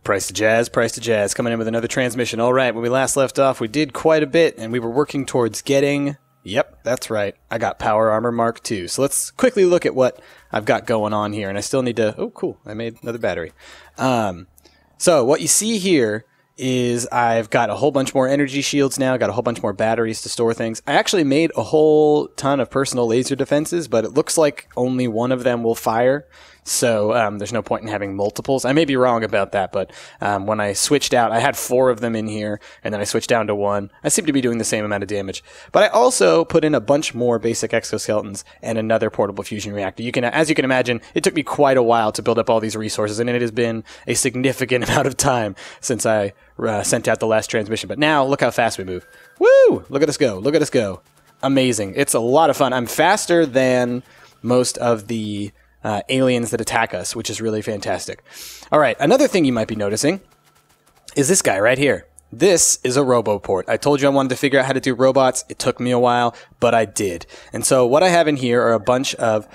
Price to Jazz, coming in with another transmission. All right, when we last left off, we did quite a bit, and we were working towards getting... Yep, that's right. I got Power Armor Mark II. So let's quickly look at what I've got going on here, and I still need to... Oh, cool. I made another battery. So what you see here is I've got a whole bunch more energy shields now, got a whole bunch more batteries to store things. I actually made a whole ton of personal laser defenses, but it looks like only one of them will fire. So there's no point in having multiples. I may be wrong about that, but when I switched out, I had 4 of them in here, and then I switched down to 1. I seem to be doing the same amount of damage. But I also put in a bunch more basic exoskeletons and another portable fusion reactor. As you can imagine, it took me quite a while to build up all these resources, and it has been a significant amount of time since I sent out the last transmission. But now, look how fast we move. Woo! Look at us go. Look at us go. Amazing. It's a lot of fun. I'm faster than most of the... aliens that attack us, which is really fantastic. All right, another thing you might be noticing is this guy right here. This is a RoboPort. I told you I wanted to figure out how to do robots. It took me a while, but I did. And so what I have in here are a bunch of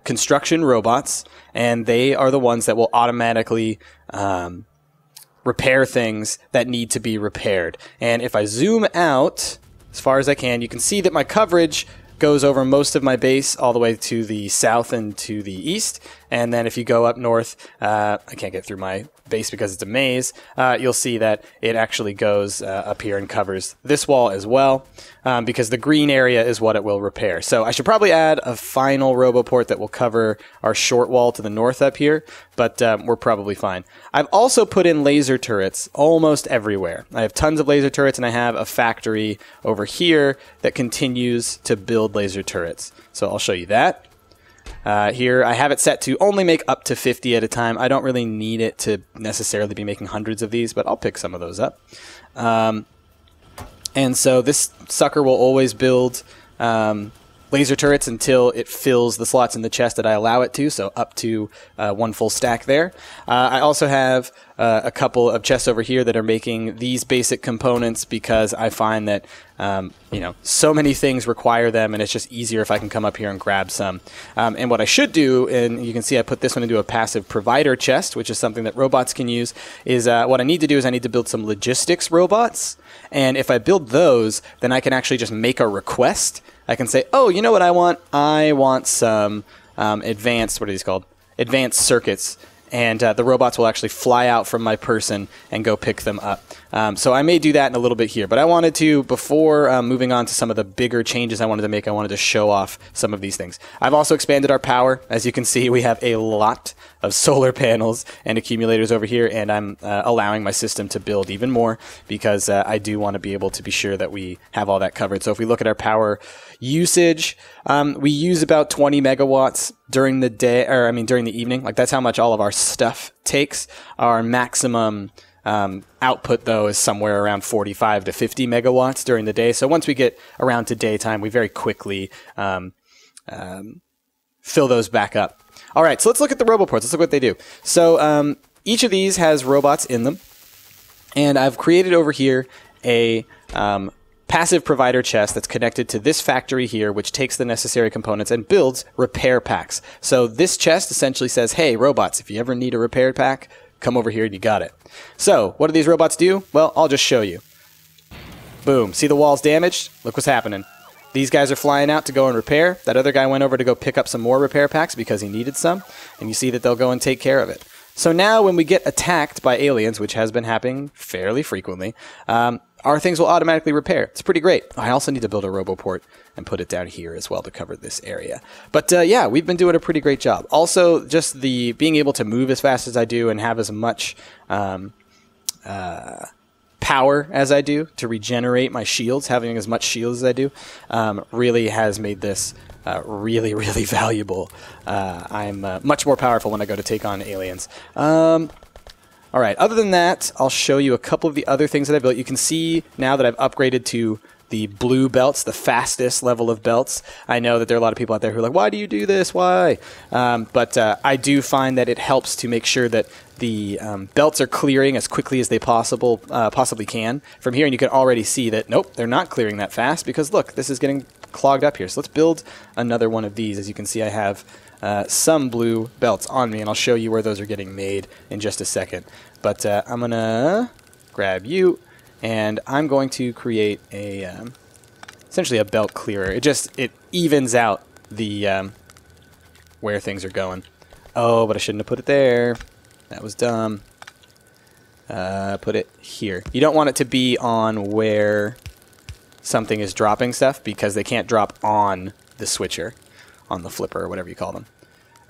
construction robots, and they are the ones that will automatically repair things that need to be repaired. And if I zoom out as far as I can, you can see that my coverage goes over most of my base all the way to the south and to the east. And then if you go up north, I can't get through my base because it's a maze, you'll see that it actually goes up here and covers this wall as well, because the green area is what it will repair. So I should probably add a final RoboPort that will cover our short wall to the north up here, but we're probably fine. I've also put in laser turrets almost everywhere. I have tons of laser turrets, and I have a factory over here that continues to build laser turrets. So I'll show you that. Here, I have it set to only make up to 50 at a time. I don't really need it to necessarily be making hundreds of these, but I'll pick some of those up. And so this sucker will always build laser turrets until it fills the slots in the chest that I allow it to, so up to 1 full stack there. I also have a couple of chests over here that are making these basic components because I find that so many things require them, and it's just easier if I can come up here and grab some. And what I should do, and you can see I put this one into a passive provider chest, which is something that robots can use, is what I need to do is I need to build some logistics robots. And if I build those, then I can actually just make a request. I can say, oh, you know what I want? I want some advanced, what are these called? Advanced circuits. And the robots will actually fly out from my person and go pick them up. So I may do that in a little bit here. But I wanted to, before moving on to some of the bigger changes I wanted to make, I wanted to show off some of these things. I've also expanded our power. As you can see, we have a lot of solar panels and accumulators over here, and I'm allowing my system to build even more because I do want to be able to be sure that we have all that covered. So if we look at our power usage, we use about 20 megawatts during the day, or during the evening. Like, that's how much all of our stuff takes. Our maximum output, though, is somewhere around 45 to 50 megawatts during the day. So once we get around to daytime, we very quickly fill those back up. All right, so let's look at the RoboPorts. Let's look what they do. So each of these has robots in them, and I've created over here a passive provider chest that's connected to this factory here, which takes the necessary components and builds repair packs. So this chest essentially says, hey, robots, if you ever need a repair pack, come over here and you got it. So what do these robots do? Well, I'll just show you. Boom. See the walls damaged? Look what's happening. These guys are flying out to go and repair. That other guy went over to go pick up some more repair packs because he needed some. And you see that they'll go and take care of it. So now when we get attacked by aliens, which has been happening fairly frequently, our things will automatically repair. It's pretty great. I also need to build a RoboPort and put it down here as well to cover this area. But yeah, we've been doing a pretty great job. Also, just the being able to move as fast as I do and have as much power as I do to regenerate my shields, having as much shields as I do, really has made this really, really valuable. I'm much more powerful when I go to take on aliens. All right, other than that, I'll show you a couple of the other things that I built. You can see now that I've upgraded to the blue belts, the fastest level of belts. I know that there are a lot of people out there who are like, why do you do this? Why? But I do find that it helps to make sure that the belts are clearing as quickly as they possibly can from here. And you can already see that, nope, they're not clearing that fast because, look, this is getting clogged up here. So let's build another one of these. As you can see, I have some blue belts on me, and I'll show you where those are getting made in just a second. But I'm going to grab you, and I'm going to create a essentially a belt clearer. It evens out the where things are going. Oh, but I shouldn't have put it there. That was dumb. Put it here. You don't want it to be on where something is dropping stuff, because they can't drop on the switcher, on the flipper, or whatever you call them.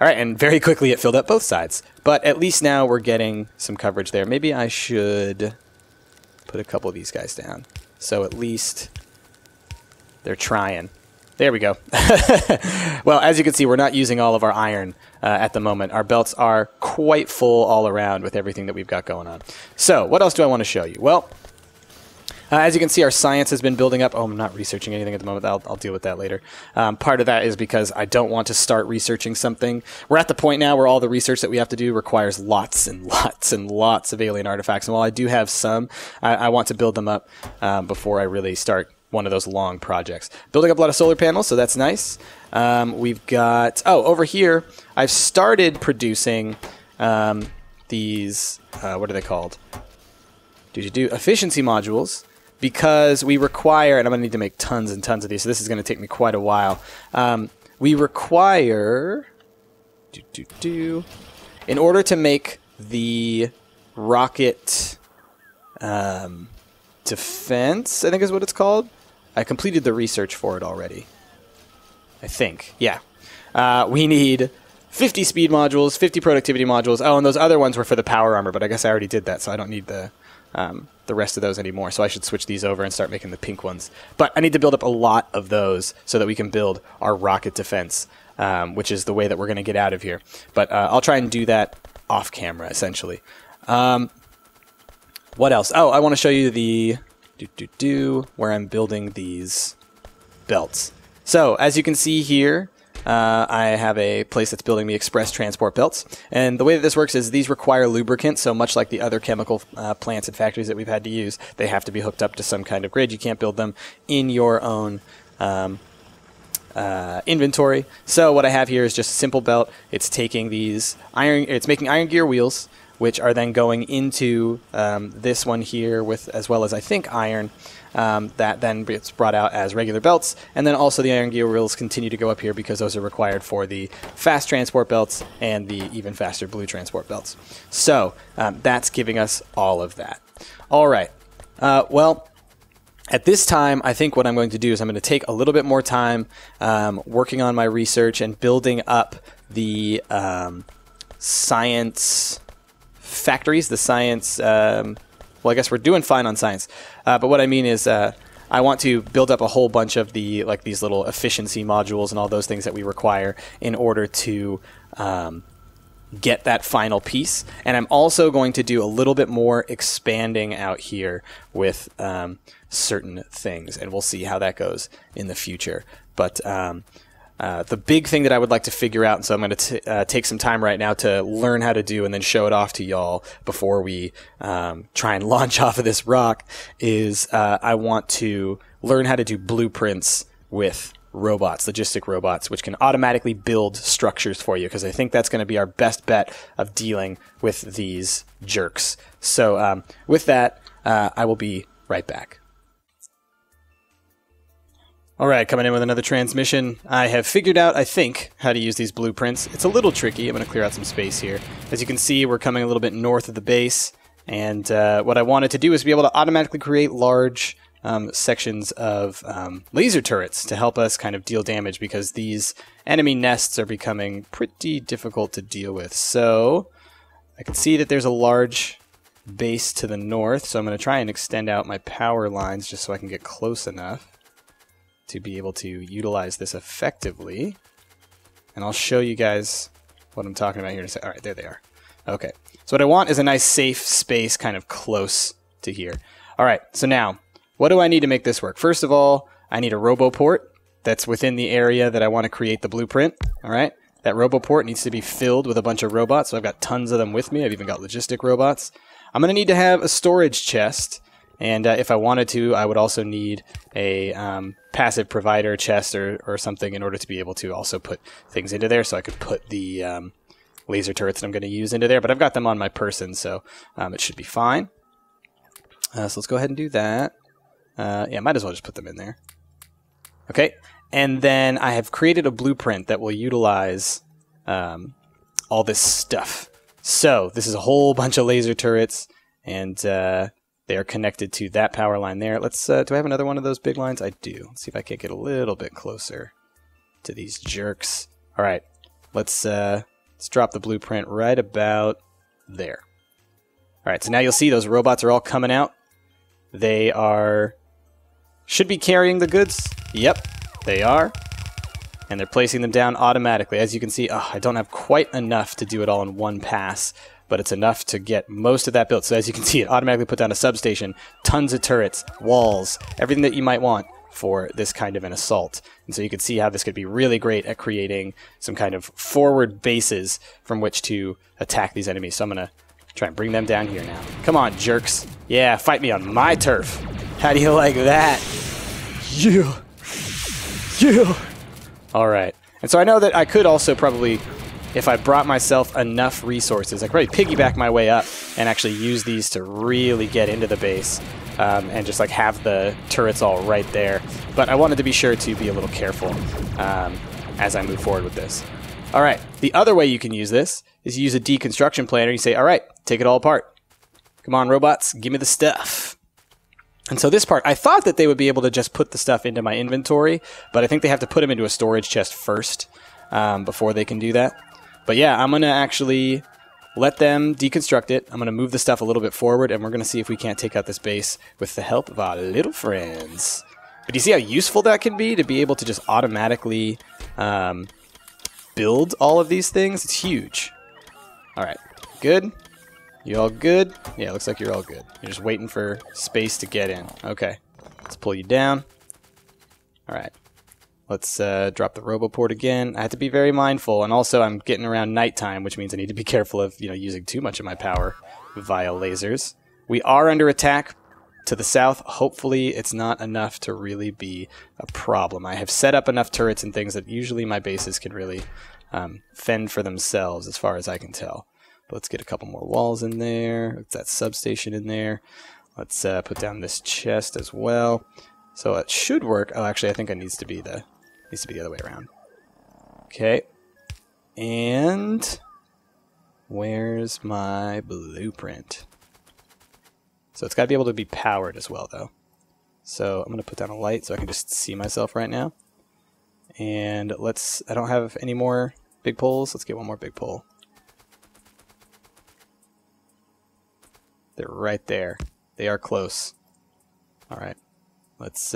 All right, and very quickly it filled up both sides. But at least now we're getting some coverage there. Maybe I should put a couple of these guys down, so at least they're trying. There we go. Well, as you can see, we're not using all of our iron at the moment. Our belts are quite full all around with everything that we've got going on. So what else do I want to show you? Well, as you can see, our science has been building up. Oh, I'm not researching anything at the moment. I'll deal with that later. Part of that is because I don't want to start researching something. We're at the point now where all the research that we have to do requires lots and lots and lots of alien artifacts. And while I do have some, I want to build them up before I really start one of those long projects. Building up a lot of solar panels, so that's nice. We've got, over here, I've started producing these, what are they called? Efficiency modules, because we require, and I'm going to need to make tons and tons of these, so this is going to take me quite a while. We require, in order to make the rocket defense, I think is what it's called. I completed the research for it already. I think. Yeah. We need 50 speed modules, 50 productivity modules. Oh, and those other ones were for the power armor, but I guess I already did that, so I don't need the rest of those anymore. So I should switch these over and start making the pink ones. But I need to build up a lot of those so that we can build our rocket defense, which is the way that we're going to get out of here. But I'll try and do that off camera, essentially. What else? Oh, I want to show you the where I'm building these belts. So as you can see here, I have a place that's building me express transport belts. And the way that this works is these require lubricant, so much like the other chemical plants and factories that we've had to use, they have to be hooked up to some kind of grid. You can't build them in your own inventory. So what I have here is just a simple belt. It's taking these it's making iron gear wheels, which are then going into this one here with, as well as I think iron, that then gets brought out as regular belts, and then also the iron gear wheels continue to go up here because those are required for the fast transport belts and the even faster blue transport belts. So that's giving us all of that. All right. Well, at this time, I think what I'm going to do is I'm going to take a little bit more time working on my research and building up the science factories, the science, well, I guess we're doing fine on science, but what I mean is I want to build up a whole bunch of the, like, these little efficiency modules and all those things that we require in order to get that final piece. And I'm also going to do a little bit more expanding out here with certain things, and we'll see how that goes in the future. But the big thing that I would like to figure out, and so I'm going to take some time right now to learn how to do and then show it off to y'all before we try and launch off of this rock, is I want to learn how to do blueprints with robots, logistic robots, which can automatically build structures for you, because I think that's going to be our best bet of dealing with these jerks. So with that, I will be right back. All right, coming in with another transmission. I have figured out, I think, how to use these blueprints. It's a little tricky. I'm going to clear out some space here. As you can see, we're coming a little bit north of the base, and what I wanted to do is be able to automatically create large sections of laser turrets to help us kind of deal damage, because these enemy nests are becoming pretty difficult to deal with. So I can see that there's a large base to the north, so I'm going to try and extend out my power lines just so I can get close enough to be able to utilize this effectively. And I'll show you guys what I'm talking about here in a second. All right, there they are. Okay, so what I want is a nice safe space kind of close to here. All right, so now, what do I need to make this work? First of all, I need a roboport that's within the area that I want to create the blueprint. All right, that roboport needs to be filled with a bunch of robots, so I've got tons of them with me. I've even got logistic robots. I'm going to need to have a storage chest And if I wanted to, I would also need a passive provider chest or something in order to be able to also put things into there. So I could put the laser turrets that I'm going to use into there. But I've got them on my person, so it should be fine. So let's go ahead and do that. Yeah, might as well just put them in there. Okay, and then I have created a blueprint that will utilize all this stuff. So this is a whole bunch of laser turrets, and they are connected to that power line there. Let's. Do I have another one of those big lines? I do. Let's see if I can't get a little bit closer to these jerks. All right, let's drop the blueprint right about there. All right, so now you'll see those robots are all coming out. They should be carrying the goods. Yep, they are. And they're placing them down automatically. As you can see, I don't have quite enough to do it all in one pass, but it's enough to get most of that built. So as you can see, it automatically put down a substation, tons of turrets, walls, everything that you might want for this kind of an assault. And so you can see how this could be really great at creating some kind of forward bases from which to attack these enemies. So I'm going to try and bring them down here now. Come on, jerks. Yeah, fight me on my turf. How do you like that? Yeah. Yeah. All right. And so I know that I could also probably, if I brought myself enough resources, I could probably piggyback my way up and actually use these to really get into the base and just like have the turrets all right there. But I wanted to be sure to be a little careful as I move forward with this. All right. The other way you can use this is use a deconstruction planner. You say, all right, take it all apart. Come on, robots, give me the stuff. And so this part, I thought that they would be able to just put the stuff into my inventory, but I think they have to put them into a storage chest first before they can do that. But yeah, I'm going to actually let them deconstruct it. I'm going to move the stuff a little bit forward, and we're going to see if we can't take out this base with the help of our little friends. But do you see how useful that can be to be able to just automatically build all of these things? It's huge. All right, good. You all good? Yeah, looks like you're all good. You're just waiting for space to get in. Okay, let's pull you down. All right, let's drop the RoboPort again. I have to be very mindful, and also I'm getting around nighttime, which means I need to be careful of using too much of my power via lasers. We are under attack to the south. Hopefully, it's not enough to really be a problem. I have set up enough turrets and things that usually my bases can really fend for themselves, as far as I can tell. But let's get a couple more walls in there. Let's that substation in there. Let's put down this chest as well. So it should work. Oh, actually, I think it needs to be the other way around. Okay. And where's my blueprint? So it's got to be able to be powered as well, though. So I'm going to put down a light so I can just see myself right now. And I don't have any more big poles. Let's get one more big pole. They're right there. They are close. All right. Let's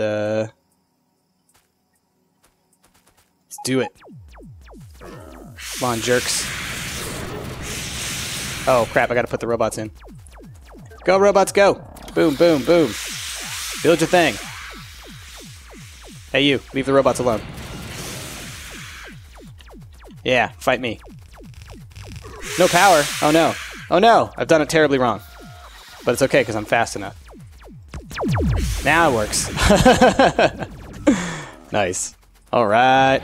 do it. Come on, jerks. Oh, crap. I got to put the robots in. Go, robots, go. Boom, boom, boom. Build your thing. Hey, you. Leave the robots alone. Yeah, fight me. No power. Oh, no. Oh, no. I've done it terribly wrong. But it's okay, because I'm fast enough. Now it works. Nice. All right.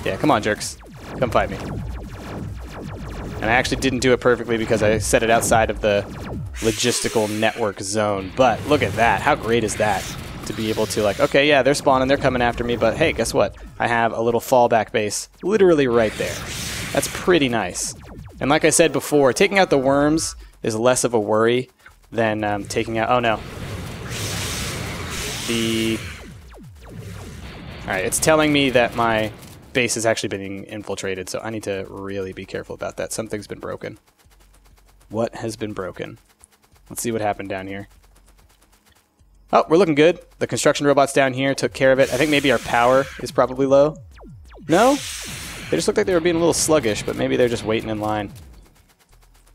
Yeah, come on, jerks. Come fight me. And I actually didn't do it perfectly because I set it outside of the logistical network zone. But look at that. How great is that? To be able to, like, okay, yeah, they're spawning. They're coming after me. But hey, guess what? I have a little fallback base literally right there. That's pretty nice. And like I said before, taking out the worms is less of a worry than taking out... Oh, no. Alright, it's telling me that my base is actually being infiltrated, so I need to really be careful about that. Something's been broken. What has been broken? Let's see what happened down here. Oh, we're looking good. The construction robots down here took care of it. I think maybe our power is probably low. No? They just looked like they were being a little sluggish, but maybe they're just waiting in line.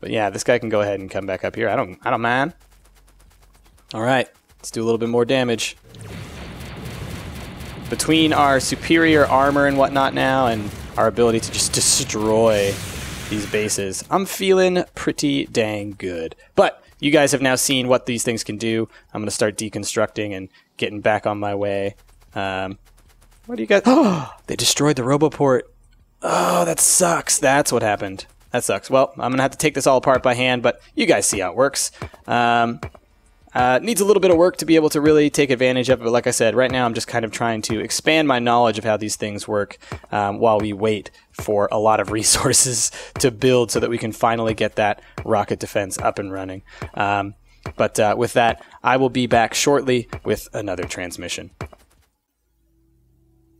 But yeah, this guy can go ahead and come back up here. I don't mind. All right, let's do a little bit more damage. Between our superior armor and whatnot now and our ability to just destroy these bases, I'm feeling pretty dang good. But you guys have now seen what these things can do. I'm going to start deconstructing and getting back on my way. What do you guys... Oh, they destroyed the RoboPort. Oh, that sucks. That's what happened. That sucks. Well, I'm going to have to take this all apart by hand, but you guys see how it works. Needs a little bit of work to be able to really take advantage of it, but like I said, right now I'm just kind of trying to expand my knowledge of how these things work while we wait for a lot of resources to build so that we can finally get that rocket defense up and running. But with that, I will be back shortly with another transmission.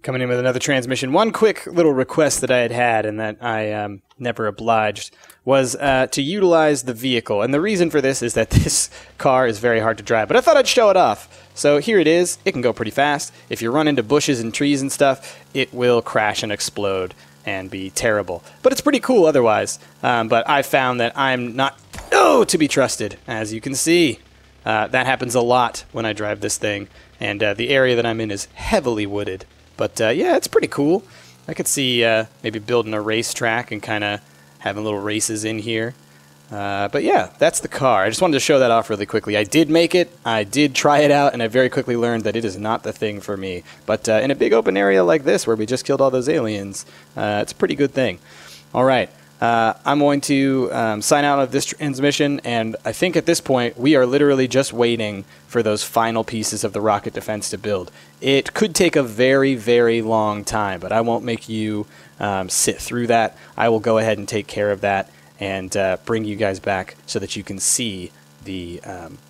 Coming in with another transmission. One quick little request that I had and that I never obliged was to utilize the vehicle. And the reason for this is that this car is very hard to drive. But I thought I'd show it off. So here it is. It can go pretty fast. If you run into bushes and trees and stuff, it will crash and explode and be terrible. But it's pretty cool otherwise. But I found that I'm not to be trusted, as you can see. That happens a lot when I drive this thing. And the area that I'm in is heavily wooded. But yeah, it's pretty cool. I could see maybe building a racetrack and kind of having little races in here. But yeah, that's the car. I just wanted to show that off really quickly. I did make it, I did try it out, and I very quickly learned that it is not the thing for me. But in a big open area like this, where we just killed all those aliens, it's a pretty good thing. All right. I'm going to sign out of this transmission, and I think at this point we are literally just waiting for those final pieces of the rocket defense to build. It could take a very, very long time, but I won't make you sit through that. I will go ahead and take care of that and bring you guys back so that you can see the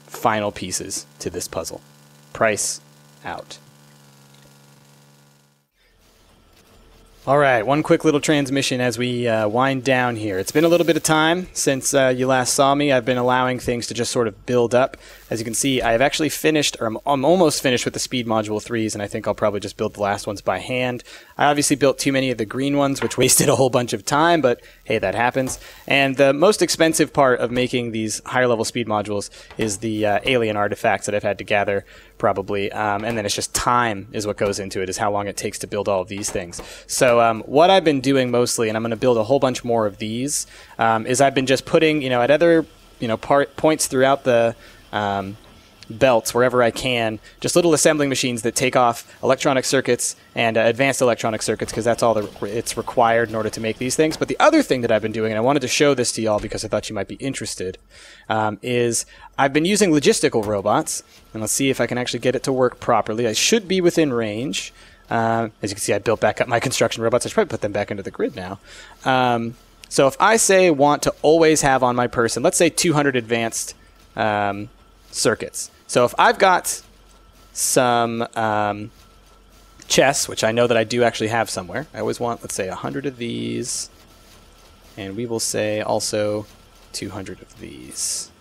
final pieces to this puzzle. Price out. All right, one quick little transmission as we wind down here. It's been a little bit of time since you last saw me. I've been allowing things to just sort of build up. As you can see, I have actually finished, or I'm almost finished with the Speed Module 3s, and I think I'll probably just build the last ones by hand. I obviously built too many of the green ones, which wasted a whole bunch of time, but hey, that happens. And the most expensive part of making these higher level speed modules is the alien artifacts that I've had to gather, probably. And then it's just time is what goes into it, is how long it takes to build all of these things. So what I've been doing mostly, and I'm going to build a whole bunch more of these, is I've been just putting, at other, points throughout the belts, wherever I can, just little assembling machines that take off electronic circuits and advanced electronic circuits, because that's all it's required in order to make these things. But the other thing that I've been doing, and I wanted to show this to y'all because I thought you might be interested, is I've been using logistical robots, and let's see if I can actually get it to work properly. I should be within range. As you can see, I built back up my construction robots. I should probably put them back into the grid now. So if I say want to always have on my person, let's say 200 advanced circuits. So if I've got some chests, which I know that I do actually have somewhere, I always want, let's say, 100 of these, and we will say also 200 of these.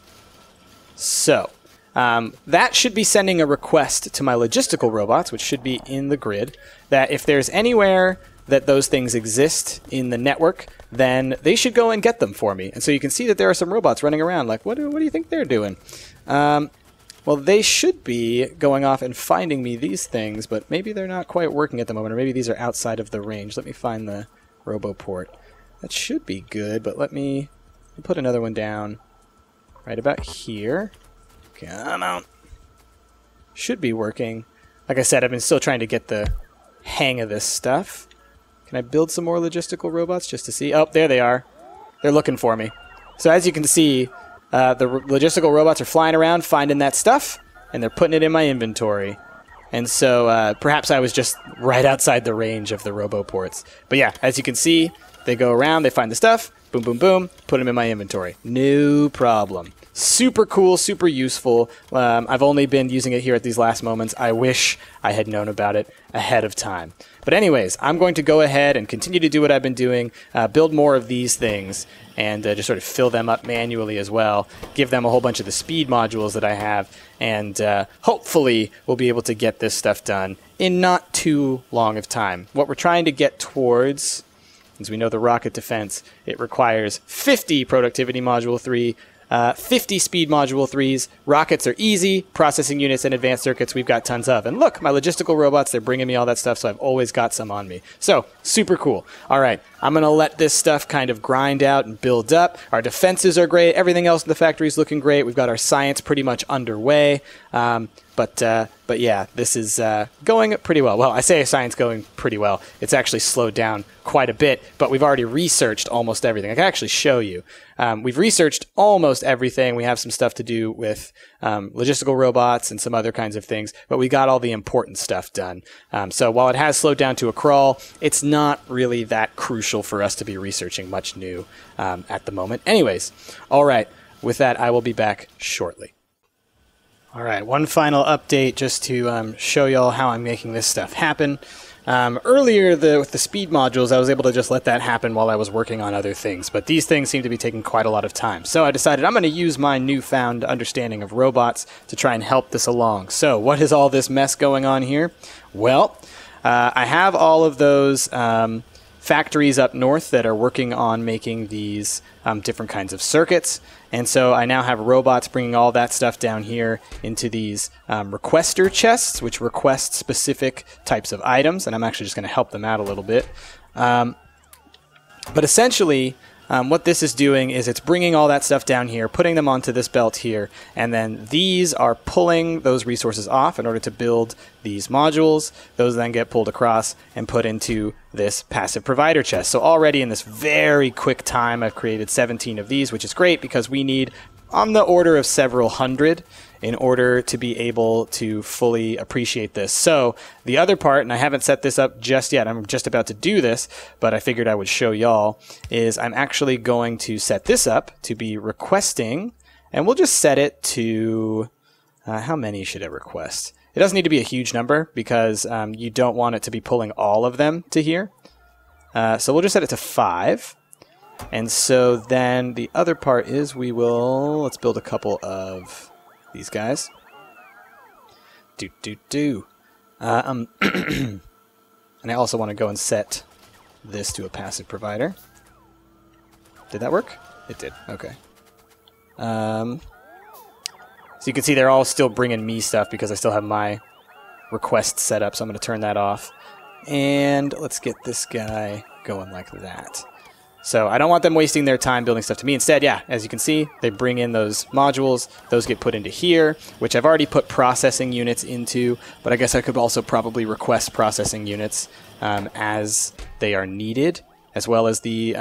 So that should be sending a request to my logistical robots, which should be in the grid, that if there's anywhere that those things exist in the network, then they should go and get them for me. And so you can see that there are some robots running around like, what do you think they're doing? Well, they should be going off and finding me these things, but maybe they're not quite working at the moment, or maybe these are outside of the range. Let me find the RoboPort. That should be good, but let me put another one down right about here. Come on. Should be working. Like I said, I've been still trying to get the hang of this stuff. Can I build some more logistical robots just to see? Oh, there they are. They're looking for me. So as you can see, the logistical robots are flying around finding that stuff, and they're putting it in my inventory. And so perhaps I was just right outside the range of the RoboPorts. But yeah, as you can see, they go around, they find the stuff, boom, boom, boom, put them in my inventory. No problem. Super cool, super useful. I've only been using it here at these last moments. I wish I had known about it ahead of time. But anyways, I'm going to go ahead and continue to do what I've been doing, build more of these things, and just sort of fill them up manually as well, give them a whole bunch of the speed modules that I have, and hopefully we'll be able to get this stuff done in not too long of time. What we're trying to get towards, as we know the rocket defense, it requires 50 productivity module 3, 50 speed module 3s. Rockets are easy. Processing units and advanced circuits we've got tons of. And look, my logistical robots, they're bringing me all that stuff, so I've always got some on me. So, super cool. All right, I'm going to let this stuff kind of grind out and build up. Our defenses are great. Everything else in the factory is looking great. We've got our science pretty much underway. But yeah, this is going pretty well. Well, I say science going pretty well. It's actually slowed down quite a bit, but we've already researched almost everything. I can actually show you. We've researched almost everything. We have some stuff to do with logistical robots and some other kinds of things, but we got all the important stuff done. So while it has slowed down to a crawl, it's not really that crucial for us to be researching much new at the moment. Anyways, all right. With that, I will be back shortly. All right, one final update just to show y'all how I'm making this stuff happen. Earlier with the speed modules, I was able to just let that happen while I was working on other things, but these things seem to be taking quite a lot of time. So I decided I'm going to use my newfound understanding of robots to try and help this along. So what is all this mess going on here? Well, I have all of those factories up north that are working on making these different kinds of circuits. And so I now have robots bringing all that stuff down here into these requester chests, which request specific types of items. And I'm actually just going to help them out a little bit. But essentially, what this is doing is it's bringing all that stuff down here, putting them onto this belt here, and then these are pulling those resources off in order to build these modules. Those then get pulled across and put into this passive provider chest. So already in this very quick time, I've created 17 of these, which is great because we need on the order of several hundred in order to be able to fully appreciate this. So the other part, and I haven't set this up just yet, I'm just about to do this, but I figured I would show y'all, is I'm actually going to set this up to be requesting, and we'll just set it to, how many should it request? It doesn't need to be a huge number because you don't want it to be pulling all of them to here. So we'll just set it to 5. And so then the other part is let's build a couple of these guys. And I also want to go and set this to a passive provider. Did that work? It did. Okay. So you can see they're all still bringing me stuff because I still have my request set up. So I'm going to turn that off. And let's get this guy going like that. So I don't want them wasting their time building stuff to me. Instead, yeah, as you can see, they bring in those modules. Those get put into here, which I've already put processing units into. But I guess I could also probably request processing units as they are needed, as well as the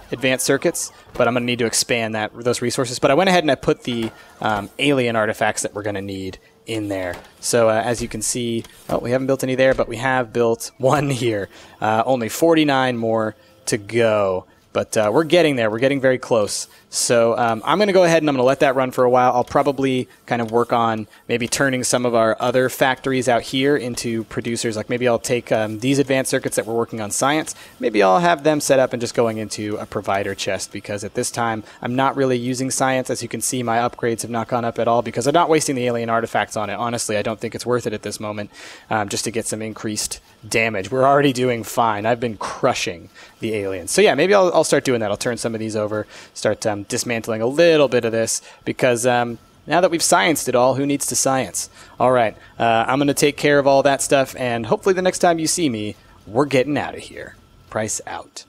advanced circuits. But I'm going to need to expand those resources. But I went ahead and I put the alien artifacts that we're going to need in there. So as you can see, we haven't built any there, but we have built one here. Only 49 more to go, but we're getting there. We're getting very close. So I'm going to go ahead and I'm going to let that run for a while. I'll probably kind of work on maybe turning some of our other factories out here into producers. Like maybe I'll take these advanced circuits that we're working on science. Maybe I'll have them set up and just going into a provider chest because at this time I'm not really using science. As you can see, my upgrades have not gone up at all because I'm not wasting the alien artifacts on it. Honestly, I don't think it's worth it at this moment just to get some increased damage. We're already doing fine. I've been crushing the aliens. So yeah, maybe I'll start doing that. I'll turn some of these over, start dismantling a little bit of this because now that we've scienced it all, who needs to science? All right, I'm going to take care of all that stuff, and hopefully the next time you see me, we're getting out of here. Price out.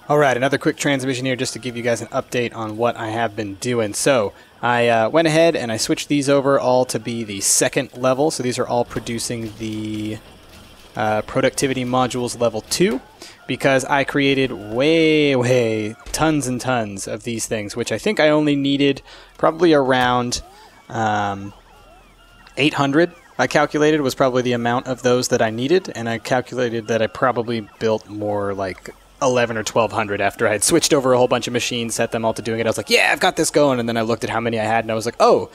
All right, another quick transmission here just to give you guys an update on what I have been doing. So I went ahead and I switched these over all to be the second level. So these are all producing the productivity modules level 2 because I created way tons and tons of these things, which I think I only needed probably around 800. I calculated was probably the amount of those that I needed, and I calculated that I probably built more like 11 or 1200 after I had switched over a whole bunch of machines, set them all to doing it. I was like, yeah, I've got this going, and then I looked at how many I had, and I was like, oh,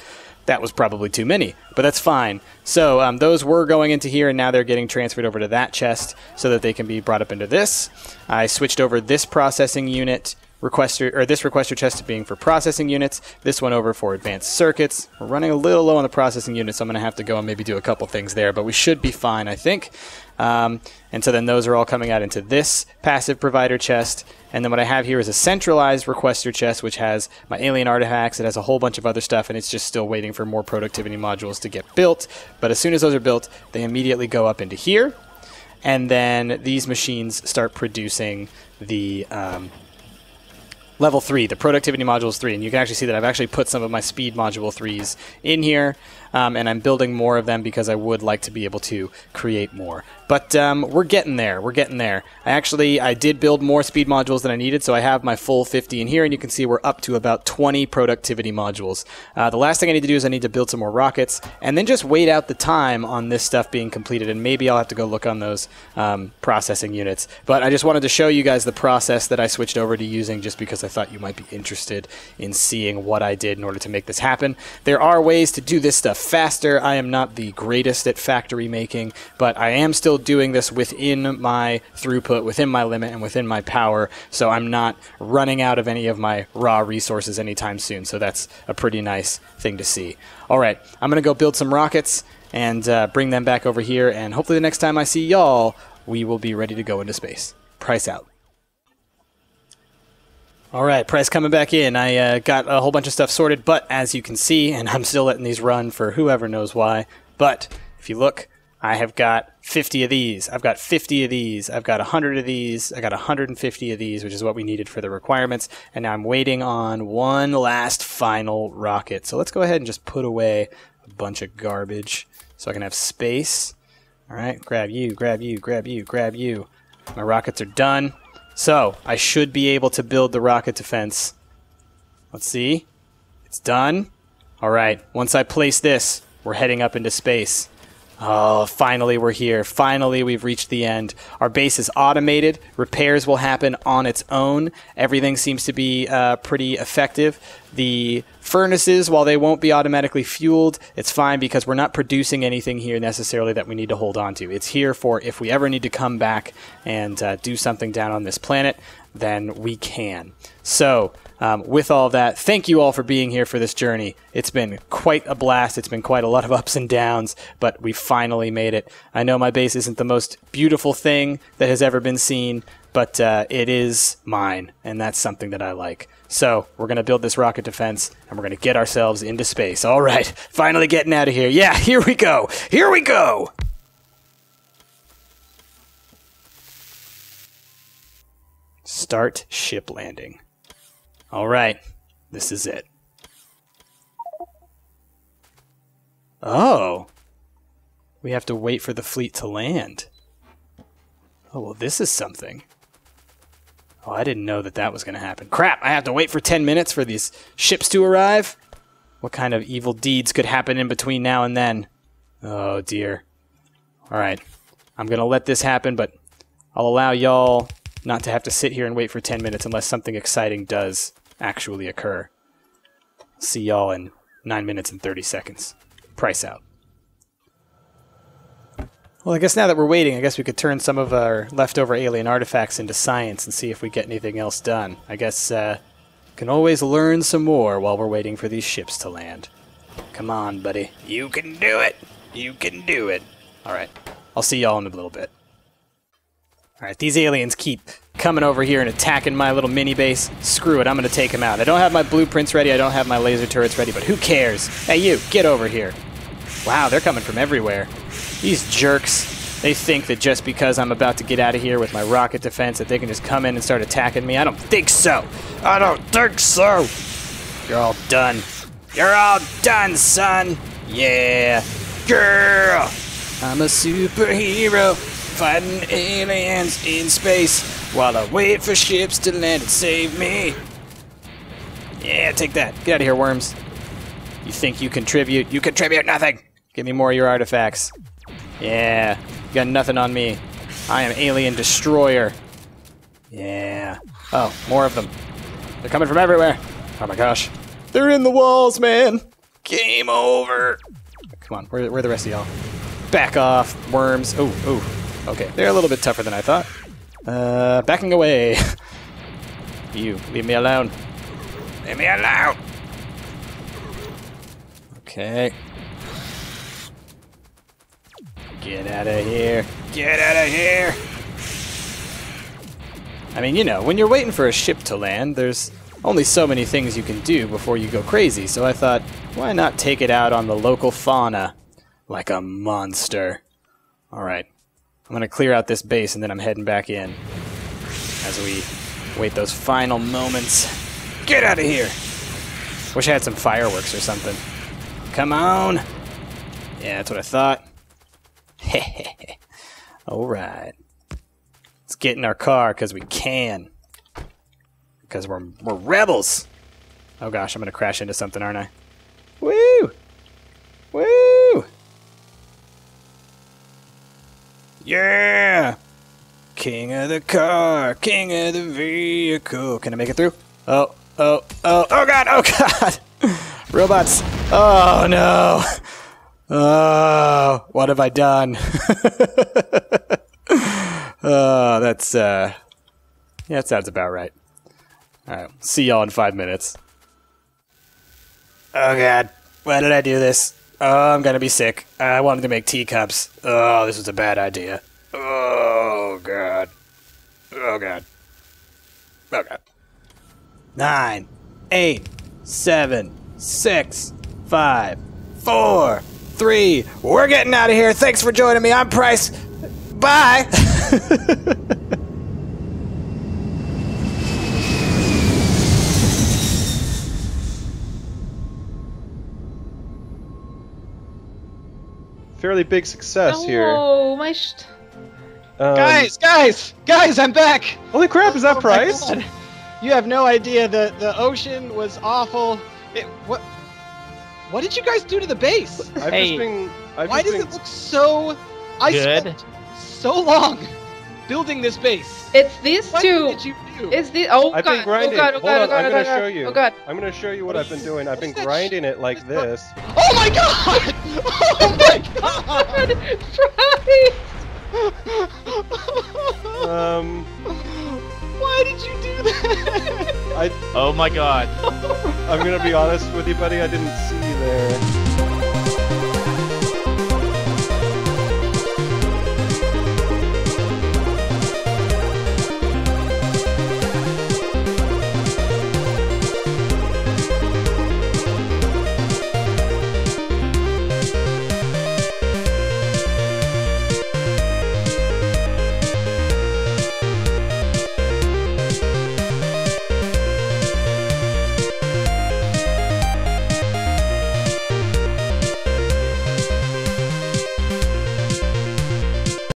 that was probably too many, but that's fine. So those were going into here, and now they're getting transferred over to that chest so that they can be brought up into this. I switched over this processing unit requester, or this requester chest to being for processing units, this one over for advanced circuits. We're running a little low on the processing units, so I'm going to have to go and maybe do a couple things there, but we should be fine, I think. And so then those are all coming out into this passive provider chest. And then what I have here is a centralized requester chest, which has my alien artifacts. It has a whole bunch of other stuff, and it's just still waiting for more productivity modules to get built. But as soon as those are built, they immediately go up into here. and then these machines start producing the level 3, the productivity modules 3, and you can actually see that I've actually put some of my speed module 3s in here, and I'm building more of them because I would like to be able to create more. But we're getting there. We're getting there. I did build more speed modules than I needed, so I have my full 50 in here, and you can see we're up to about 20 productivity modules. The last thing I need to do is I need to build some more rockets, and then just wait out the time on this stuff being completed, and maybe I'll have to go look on those processing units. But I just wanted to show you guys the process that I switched over to using just because I thought you might be interested in seeing what I did in order to make this happen. There are ways to do this stuff faster. I am not the greatest at factory making, but I am still doing this within my throughput, within my limit, and within my power, so I'm not running out of any of my raw resources anytime soon, so that's a pretty nice thing to see. Alright, I'm going to go build some rockets and bring them back over here, and hopefully the next time I see y'all, we will be ready to go into space. Price out. Alright, Price coming back in. I got a whole bunch of stuff sorted, but as you can see, and I'm still letting these run for whoever knows why, but if you look, I have got 50 of these, I've got 50 of these, I've got 100 of these, I got 150 of these, which is what we needed for the requirements, and now I'm waiting on one last final rocket. So let's go ahead and just put away a bunch of garbage so I can have space. Alright, grab you, grab you, grab you, grab you. My rockets are done. So, I should be able to build the rocket defense. Let's see. It's done. Alright, once I place this, we're heading up into space. Oh, finally we're here. Finally we've reached the end. Our base is automated. Repairs will happen on its own. Everything seems to be pretty effective. The furnaces, while they won't be automatically fueled, it's fine because we're not producing anything here necessarily that we need to hold on to. It's here for if we ever need to come back and do something down on this planet, then we can. So, with all that, thank you all for being here for this journey. It's been quite a blast. It's been quite a lot of ups and downs, but we finally made it. I know my base isn't the most beautiful thing that has ever been seen, but it is mine, and that's something that I like. So, we're going to build this rocket defense, and we're going to get ourselves into space. All right, finally getting out of here. Yeah, here we go. Here we go. Start ship landing. All right, this is it. Oh, we have to wait for the fleet to land. Oh, well, this is something. Oh, I didn't know that that was going to happen. Crap, I have to wait for 10 minutes for these ships to arrive? What kind of evil deeds could happen in between now and then? Oh, dear. All right, I'm going to let this happen, but I'll allow y'all not to have to sit here and wait for 10 minutes unless something exciting does actually occur. See y'all in 9 minutes and 30 seconds. Price out. Well, I guess now that we're waiting, I guess we could turn some of our leftover alien artifacts into science and see if we get anything else done. I guess can always learn some more while we're waiting for these ships to land. Come on, buddy. You can do it. You can do it. All right. I'll see y'all in a little bit. Alright, these aliens keep coming over here and attacking my little mini base. Screw it, I'm going to take them out. I don't have my blueprints ready, I don't have my laser turrets ready, but who cares? Hey you, get over here. Wow, they're coming from everywhere. These jerks, they think that just because I'm about to get out of here with my rocket defense that they can just come in and start attacking me. I don't think so. I don't think so. You're all done. You're all done, son. Yeah. Girl. I'm a superhero. Fighting aliens in space while I wait for ships to land and save me. Yeah, take that. Get out of here, worms. You think you contribute? You contribute nothing. Give me more of your artifacts. Yeah, you got nothing on me. I am Alien Destroyer. Yeah. Oh, more of them. They're coming from everywhere. Oh my gosh. They're in the walls, man. Game over. Come on, where are the rest of y'all? Back off, worms. Oh, oh. Okay, they're a little bit tougher than I thought. Backing away. You, leave me alone. Leave me alone! Okay. Get out of here. Get out of here! I mean, you know, when you're waiting for a ship to land, there's only so many things you can do before you go crazy, so I thought, why not take it out on the local fauna? Like a monster. Alright. I'm going to clear out this base, and then I'm heading back in as we wait those final moments. Get out of here! Wish I had some fireworks or something. Come on! Yeah, that's what I thought. Alright. Let's get in our car, because we can. Because we're rebels! Oh gosh, I'm going to crash into something, aren't I? Woo! Woo! Yeah! King of the car, king of the vehicle. Can I make it through? Oh god, oh god! Robots! Oh no! Oh, what have I done? Oh, that's, yeah, that sounds about right. Alright, see y'all in 5 minutes. Oh god, why did I do this? Oh, I'm gonna be sick. I wanted to make teacups. Oh, this was a bad idea. Oh god. Oh god. Oh god. 9, 8, 7, 6, 5, 4, 3. We're getting out of here. Thanks for joining me. I'm Price. Bye. Fairly big success here. Oh, my Guys, I'm back! Holy crap, is that Oh my Price? God. You have no idea, the ocean was awful. What did you guys do to the base? Why does it look so... I spent so long building this base. It's these What two. did you do? It's the oh I've god. been grinding. Oh god. Oh Hold god. on, Oh god. I'm Oh gonna god. show you. Oh god. I'm gonna show you what I've been doing. I've been What is that grinding it like this. Oh my god! Oh my god! Why did you do that? Oh my god. I'm gonna be honest with you, buddy. I didn't see you there.